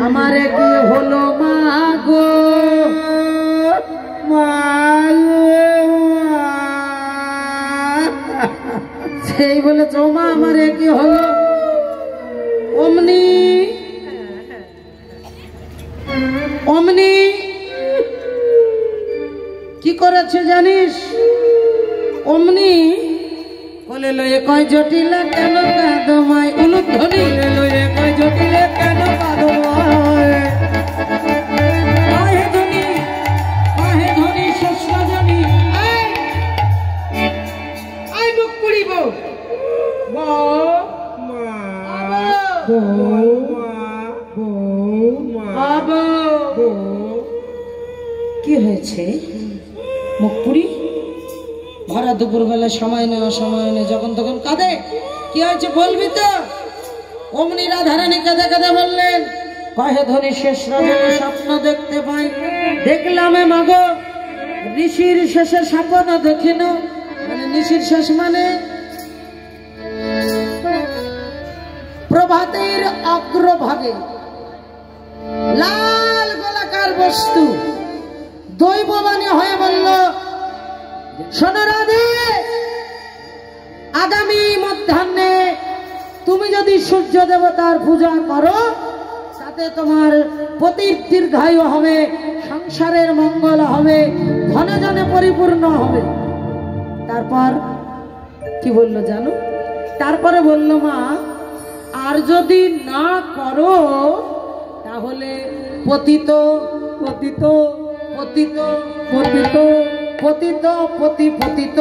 আমারে কি হলো মা গো, সেই বলেছ মা আমারে কি হলো। অমনি অমনি কি করেছে জানিস? অমনি বলে লয়ে কয় জটিলা কেন কাঁদমায়, উলুধ্বনি লয়ে কয় জটিলা কেন কাঁদমায়, পাহে ধনি পাহে ধনি শ্বশ্র জানি আই মুখ পুড়িব কি হয়েছে? মুখ পুড়ি ভরা দুপুর বেলা সময় নেই অসময় নেই, যখন তখন কাঁদে। কি হয়েছে বলবি তো? অমনি রাধারানী কাঁদে কাঁদে বললেন, কহে ধনী শেষ রজনী স্বপ্ন দেখতে পাই, দেখলাম মাগো ঋষির শেষে স্বপ্ন দেখিন। মানে ঋষির শেষ মানে প্রভাতের অগ্রভাগে লাল গোলাকার বস্তু দৈববাণী হয়ে বলল, শোনো রাধে, আগামী মধ্যাহ্নে তুমি যদি সূর্য দেবতার পূজা করো তাতে তোমার পতির দীর্ঘায়ু হবে, সংসারের মঙ্গল হবে, ধনে জনে পরিপূর্ণ হবে। তারপর কি বললো জানো? তারপরে বলল মা, আর যদি না করো তাহলে পতিত পতিত পতিত পতিত পতিত পতি পতিত